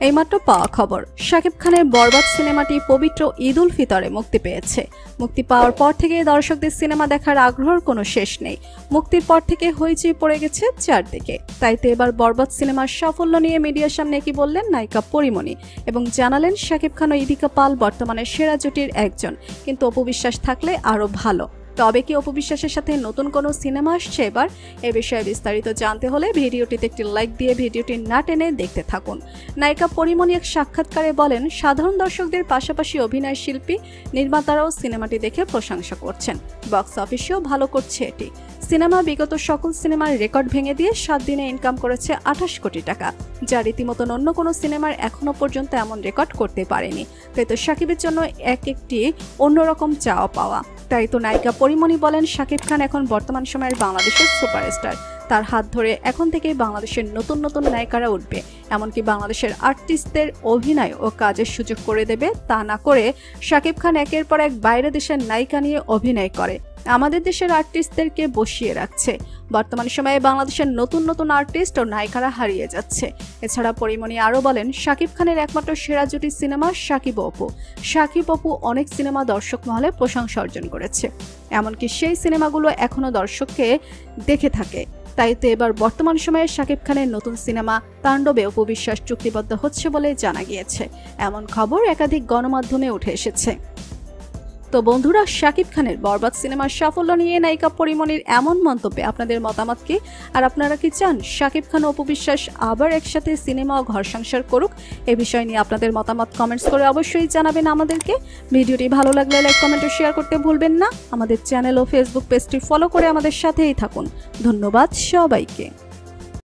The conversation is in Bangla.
এইমাত্র পাওয়া খবর, শাকিব খানের বরবাদ সিনেমাটি পবিত্র ঈদ উল ফিতরে মুক্তি পেয়েছে। মুক্তি পাওয়ার পর থেকে দর্শকদের সিনেমা দেখার আগ্রহের কোনো শেষ নেই। মুক্তির পর থেকে হইচই পড়ে গেছে চারদিকে। তাই তো এবার বরবাদ সিনেমার সাফল্য নিয়ে মিডিয়ার সামনে কি বললেন নায়িকা পরিমণি এবং জানালেন শাকিব খান ও ইদিকা পাল বর্তমানে সেরা জুটির একজন, কিন্তু অপু বিশ্বাস থাকলে আরও ভালো। তবে কি অপু বিশ্বাসের সাথে নতুন কোনো সিনেমা আসছে এবার? এ বিষয়ে বিস্তারিত জানতে হলে ভিডিওটিতে একটি লাইক দিয়ে ভিডিওটি না টেনে দেখতে থাকুন। নায়িকা পরিমণি এক সাক্ষাৎকারে বলেন, সাধারণ দর্শকদের পাশাপাশি অভিনয় শিল্পী, নির্মাতারাও সিনেমাটি দেখে প্রশংসা করছেন। বক্স অফিসেও ভালো করছে এটি। সিনেমা বিগত সকল সিনেমার রেকর্ড ভেঙে দিয়ে 7 দিনে ইনকাম করেছে 28 কোটি টাকা, যা রীতিমতন অন্য কোনো সিনেমার এখনো পর্যন্ত এমন রেকর্ড করতে পারেনি। তাই তো শাকিবের জন্য একটি অন্যরকম চাওয়া পাওয়া। তাই তো নায়িকা পরিমণি বলেন, শাকিব খান এখন বর্তমান সময়ের বাংলাদেশের সুপারস্টার। তার হাত ধরে এখন থেকেই বাংলাদেশের নতুন নতুন নায়িকারা উঠবে, এমনকি বাংলাদেশের আর্টিস্টদের অভিনয় ও কাজের সুযোগ করে দেবে। তা না করে শাকিব খান একের পর এক বাইরের দেশের নায়িকা নিয়ে অভিনয় করে আমাদের দেশের আর্টিস্টদেরকে বসিয়ে রাখছে। বর্তমান সময়ে বাংলাদেশের নতুন নতুন আর্টিস্ট ও নায়িকারা হারিয়ে যাচ্ছে। এছাড়া পরিমণি আরও বলেন, শাকিব খানের একমাত্র সেরা জুটি সিনেমা শাকিব অপু। শাকিব অপু অনেক সিনেমা দর্শক মহলে প্রশংসা অর্জন করেছে, এমনকি সেই সিনেমাগুলো এখনো দর্শককে দেখে থাকে। তাই তো এবার বর্তমান সময়ে শাকিব খানের নতুন সিনেমা তাণ্ডবে অপু বিশ্বাস চুক্তিবদ্ধ হচ্ছে বলে জানা গিয়েছে। এমন খবর একাধিক গণমাধ্যমে উঠে এসেছে। তো বন্ধুরা, শাকিব খানের বরবাদ সিনেমার সাফল্য নিয়ে নায়িকা পরিমণির এমন মন্তব্যে আপনাদের মতামত কি? আর আপনারা কি চান শাকিব খান ও অপু বিশ্বাস আবার একসাথে সিনেমা ও ঘর সংসার করুক? এ বিষয় নিয়ে আপনাদের মতামত কমেন্টস করে অবশ্যই জানাবেন আমাদেরকে। ভিডিওটি ভালো লাগলে লাইক, কমেন্ট ও শেয়ার করতে ভুলবেন না। আমাদের চ্যানেল ও ফেসবুক পেজটি ফলো করে আমাদের সাথেই থাকুন। ধন্যবাদ সবাইকে।